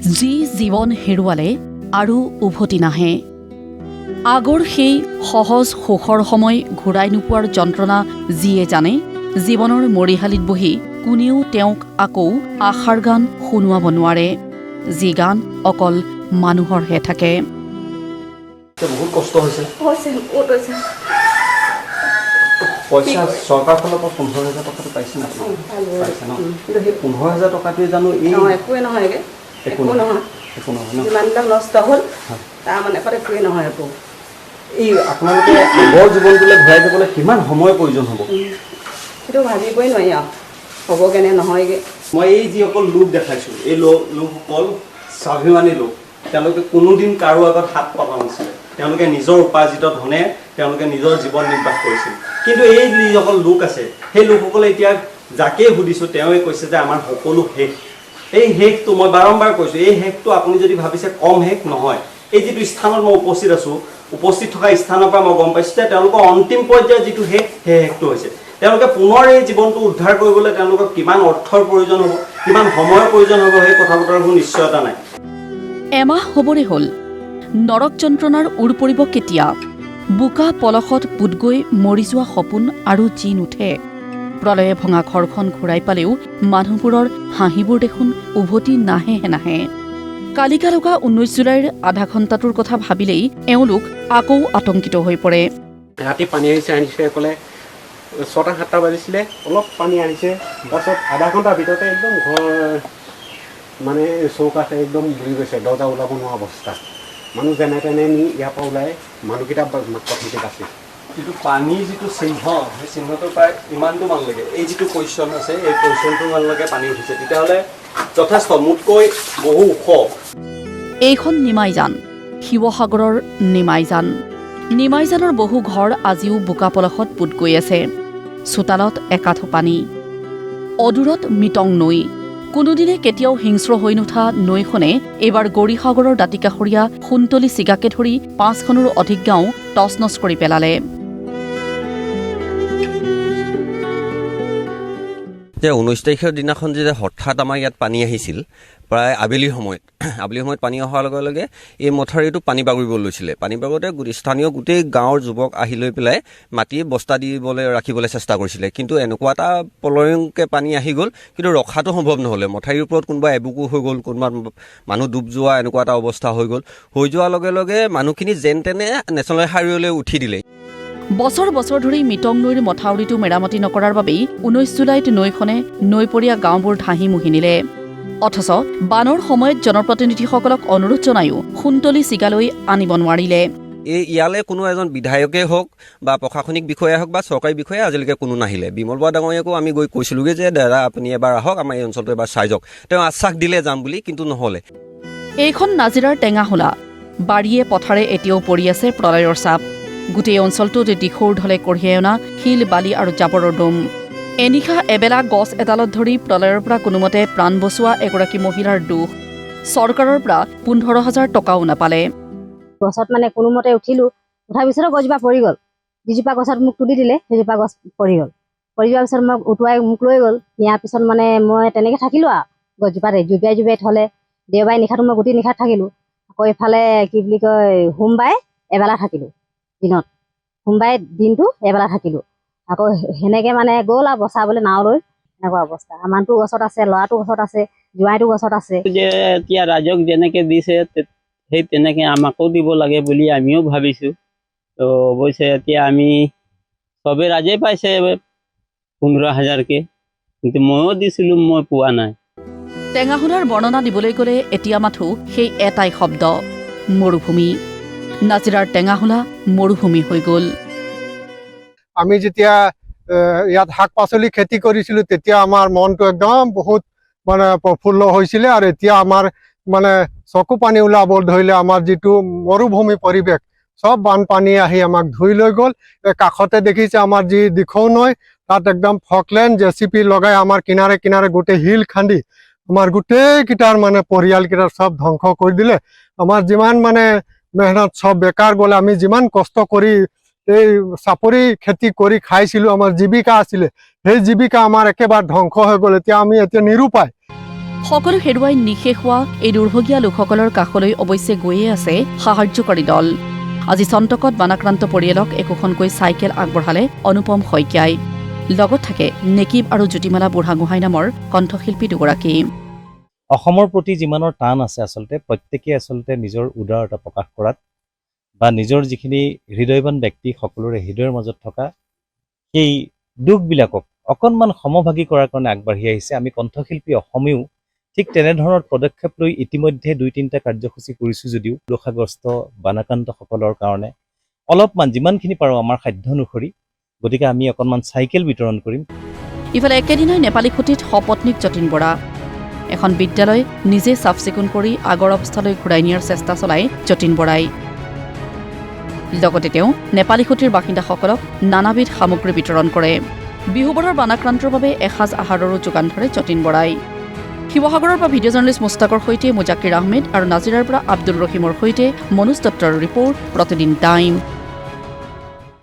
যি জীৱন হেৰুৱালে আৰু উভতি নাহে। আগৰ সেই সহজ সুখৰ সময় ঘূৰাই নোপোৱাৰ যন্ত্ৰণা যিয়ে জানে, জীৱনৰ মৰিশালিত বহি কোনেও তেওঁক আকৌ আশাৰ গান শুনোৱাব নোৱাৰে, যি গান অকল মানুহৰহে থাকে। বহুত কষ্ট হৈছে। পইচা চৰকাৰৰ ফালৰ পৰা 15,000 টকাটো পাইছে না? পাইছে ন? কিন্তু সেই 15,000 টকাটোৱে জানো একোৱে নহয় যিমানবিলাক নষ্ট হ'ল তাৰ মানে একোৱে নহয়। একো এই আপোনালোকে আগৰ জীৱনটোলৈ ঘূৰাই যাবলৈ কিমান সময়ৰ প্ৰয়োজন হ'ব? সেইটো ভাবিবই নোৱাৰি আৰু হ'ব কেনে নহয়গৈ। মই এই যিসকল লোক দেখাইছোঁ, এই লোকসকল স্বাভিমানী লোক। তেওঁলোকে কোনোদিন কাৰো আগত হাত পতা নাছিলে। তেওঁলোকে নিজৰ উপাৰ্জিত ধনে তেওঁলোকে নিজৰ জীৱন নিৰ্বাহ কৰিছিল। কিন্তু এই যিসকল লোক আছে, সেই লোকসকলে এতিয়া যাকেই সুধিছোঁ তেওঁৱে কৈছে যে আমাৰ সকলো শেষ। এই শেষটো মই বাৰম্বাৰ কৈছোঁ, এই শেষটো আপুনি যদি ভাবিছে কম শেষ নহয়। এই যিটো স্থানত মই উপস্থিত আছোঁ, উপস্থিত থকা স্থানৰ পৰা মই গম পাইছোঁ যে তেওঁলোকৰ অন্তিম পৰ্যায়ৰ যিটো শেষ, সেই শেষটো হৈছে। তেওঁলোকে পুনৰ এই জীৱনটো উদ্ধাৰ কৰিবলৈ তেওঁলোকক কিমান অৰ্থৰ প্ৰয়োজন হ'ব, কিমান সময়ৰ প্ৰয়োজন হ'ব, সেই কথা বতৰাৰ কোনো নিশ্চয়তা নাই। এমাহ হ'বৰে হ'ল। নৰক যন্ত্ৰণাৰ ওৰ পৰিব কেতিয়া? বোকা পলসত পোত গৈ মৰি যোৱা সপোন আৰু যি নুঠে। প্ৰলয়ে ভঙা ঘৰখন ঘূৰাই পালেও মানুহবোৰৰ হাঁহিবোৰ দেখোন উভতি নাহে। কালিকা লগা 19 জুলাইৰ আধা ঘণ্টাটোৰ কথা ভাবিলেই এওঁলোক আকৌ আতংকিত হৈ পৰে। ৰাতি পানী আনিছে ক'লে 6-7টা বাজিছিলে, অলপ পানী আনিছে। তাৰপিছত আধা ঘণ্টাৰ ভিতৰতে একদম ঘৰ মানে চৌকাঠ একদম বুৰি গৈছে, দৰ্জা ওলাব নোৱাৰা অৱস্থা। মানুহ যেনে তেনে নি ইয়াৰ পৰা ওলাই মানুহকেইটা মাটিত আছে। যিটো পানীৰ যিটো চিহ্ন, সেই চিহ্নটোৰ প্ৰায় ইমানটো মানলৈকে এই যিটো কুৱেশ্যন আছে, এই কুৱেশ্যনটো মানলৈকে পানী উঠিছে। তেতিয়াহ'লে যথেষ্ট মোতকৈ বহু ওখ। এইখন নিমাইজান, শিৱসাগৰৰ নিমাইজান। নিমাইজানৰ বহু ঘৰ আজিও বোকা পলসত পোত গৈ আছে। চোতালত একাঠো পানী, অদূৰত মিটং নৈ। কোনোদিনে কেতিয়াও হিংস্ৰ হৈ নুঠা নৈখনে এইবাৰ গৌৰীসাগৰৰ দাঁতিকাষৰীয়া সোণতলী চিগাকে ধৰি 5খনৰো অধিক গাঁও তছনছ কৰি পেলালে। যে 19 তাৰিখৰ দিনাখন যে হঠাৎ আমাৰ ইয়াত পানী আহিছিল, প্ৰায় আবেলি সময়ত পানী অহাৰ লগে লগে এই মথাউৰিটো পানী বাগৰিব লৈছিলে। পানী বাগৰোতে স্থানীয় গোটেই গাঁৱৰ যুৱক আহি লৈ পেলাই মাটি বস্তা ৰাখিবলৈ চেষ্টা কৰিছিলে। কিন্তু এনেকুৱা এটা পলয়ংকে পানী আহি গ'ল, কিন্তু ৰখাটো সম্ভৱ নহ'লে। মথাউৰিৰ ওপৰত কোনোবা এবুকু হৈ গ'ল, কোনোবা মানুহ ডুব যোৱা এনেকুৱা এটা অৱস্থা হৈ গ'ল। হৈ যোৱাৰ লগে লগে মানুহখিনি যেন তেনে নেশ্যনেল হাইৱেলৈ উঠি দিলে। বছৰ বছৰ ধৰি মিটং নৈৰ মথাউৰিটো মেৰামতি নকৰাৰ বাবেই 19 জুলাইত নৈখনে নৈপৰীয়া গাঁওবোৰ ধাহি মুহি নিলে। অথচ বানৰ সময়ত জনপ্ৰতিনিধিসকলক অনুৰোধ জনায়ো সোণতলী চিগালৈ আনিব নোৱাৰিলে। ইয়ালৈ কোনো এজন বিধায়কেই হওক বা প্ৰশাসনিক বিষয়াই হওক বা চৰকাৰী বিষয়াই আজিলৈকে কোনো নাহিলে। বিমল বৰা ডাঙৰীয়াকো আমি গৈ কৈছিলোঁগৈ যে দাদা আপুনি এবাৰ আহক, আমাৰ এই অঞ্চলটো এবাৰ চাই যাওক। তেওঁ আশ্বাস দিলে যাম বুলি, কিন্তু নহ'লে। এইখন নাজিৰাৰ টেঙাহোলা। বাৰীয়ে পথাৰে এতিয়াও পৰি আছে প্ৰলয়ৰ চাপ। গোটেই অঞ্চলটোত দিশৌৰ ঢলে কঢ়িয়াই অনা শিল, বালি আৰু জাবৰৰ দম। এনিশা এবেলা গছ এডালত ধৰি প্ৰলয়ৰ পৰা কোনোমতে প্ৰাণ বচোৱা এগৰাকী মহিলাৰ দুখ। চৰকাৰৰ পৰা 15,000 টকাও নাপালে। গছত মানে কোনোমতে উঠিলোঁ, উঠাৰ পিছতো গছজোপা পৰি গ'ল। যিজোপা গছত মোক তুলি দিলে সেইজোপা গছ পৰি গ'ল। পৰি যোৱাৰ পিছত মোক উটুৱাই মোক লৈ গ'ল। নিয়াৰ পিছত মানে মই তেনেকৈ থাকিলোঁ আৰু গছজোপাতে জুবিয়াই থ'লে। দেওবাৰে নিশাটো মই গোটেই নিশাত থাকিলোঁ। আকৌ এইফালে কি বুলি কয়, সোমবাৰে এবেলা থাকিলোঁ দিনত, সোমবাৰে দিনটো এবেলা থাকিলোঁ। আকৌ সেনেকৈ মানে গ'ল আৰু বচাবলৈ নাও লৈ। এনেকুৱা অৱস্থা। আমাৰটো গছত আছে, ল'ৰাটো গছত আছে, জোৱাইটো গছত আছে। যে এতিয়া ৰাইজক যেনেকৈ দিছে সেই তেনেকৈ আমাকো দিব লাগে বুলি আমিও ভাবিছোঁ। তো অৱশ্যে এতিয়া আমি চবেই ৰাইজেই পাইছে 15,000কৈ, কিন্তু ময়ো দিছিলোঁ, মই পোৱা নাই। টেঙাহোলাৰ বৰ্ণনা দিবলৈ গ'লে এতিয়া মাথো সেই এটাই শব্দ, মৰুভূমি। নাজিৰাৰ টেঙাহোলা মৰুভূমি হৈ গ'ল। আমি যেতিয়া ইয়াত শাক পাচলি খেতি কৰিছিলোঁ, তেতিয়া আমাৰ মনটো একদম বহুত মানে প্ৰফুল্ল হৈছিলে। আৰু এতিয়া আমাৰ মানে চকু পানী ওলাব ধৰিলে। আমাৰ যিটো মৰুভূমি পৰিৱেশ, চব বানপানী আহি আমাক ধুই লৈ গ'ল। কাষতে দেখিছে আমাৰ যি দিখৌ নৈ, তাত একদম ফকলেন JCB লগাই আমাৰ কিনাৰে কিনাৰে গোটেই শিল খান্দি আমাৰ গোটেইকেইটাৰ মানে পৰিয়ালকেইটাৰ চব ধ্বংস কৰি দিলে। আমাৰ যিমান মানে মেহনত চব বেকাৰ গ'ল। আমি যিমান কষ্ট কৰি এই চাপৰি খেতি কৰি খাইছিলোঁ, আমাৰ জীৱিকা আছিলে, সেই জীৱিকা আমাৰ একেবাৰে ধ্বংস হৈ গ'ল। এতিয়া আমি নিৰুপায়। সকলো হেৰুৱাই নিশেষ হোৱা এই দুৰ্ভগীয়া লোকসকলৰ কাষলৈ অৱশ্যে গৈয়ে আছে সাহায্যকাৰী দল। আজি চন্তকত বানাক্ৰান্ত পৰিয়ালক একোখনকৈ চাইকেল আগবঢ়ালে অনুপম শইকীয়াই। লগত থাকে নেকিব আৰু জ্যোতিমালা বুঢ়াগোহাঁই নামৰ কণ্ঠশিল্পী দুগৰাকী। অসমৰ প্ৰতি যিমানৰ টান আছে আচলতে প্ৰত্যেকেই আচলতে নিজৰ উদাৰতা প্ৰকাশ কৰাত বা নিজৰ যিখিনি হৃদয়বান ব্যক্তি সকলোৰে হৃদয়ৰ মাজত থকা সেই দুখবিলাকক অকণমান সমভাগী কৰাৰ কাৰণে আগবাঢ়ি আহিছে। আমি কণ্ঠশিল্পী অসমেও ঠিক তেনেধৰণৰ পদক্ষেপ লৈ ইতিমধ্যে 2-3টা কাৰ্যসূচী কৰিছোঁ যদিও দুৰ্যোগগ্ৰস্ত বানাক্ৰান্তসকলৰ কাৰণে অলপমান যিমানখিনি পাৰোঁ আমাৰ সাধ্য অনুসৰি, গতিকে আমি অকণমান চাইকেল বিতৰণ কৰিম। ইফালে একেদিনাই নেপালী খুঁটিত সপত্নীক যতীন বৰা। এখন বিদ্যালয় নিজে চাফ চিকুণ কৰি আগৰ অৱস্থালৈ ঘূৰাই নিয়াৰ চেষ্টা চলায় যতীন বৰাই। লগতে তেওঁ নেপালী খুঁটিৰ বাসিন্দাসকলক নানাবিধ সামগ্ৰী বিতৰণ কৰে। বিহুবৰৰ বানাক্ৰান্তৰ বাবে এসাঁজ আহাৰৰো যোগান ধৰে যতীন বৰাই। শিৱসাগৰৰ পৰা ভিডিঅ' জাৰ্নেলিষ্ট মুস্তাকৰ সৈতে মুজাকিৰ আহমেদ আৰু নাজিৰাৰ পৰা আব্দুল ৰহিমৰ সৈতে মনোজ দত্তৰ ৰিপৰ্ট, প্ৰতিদিন টাইম।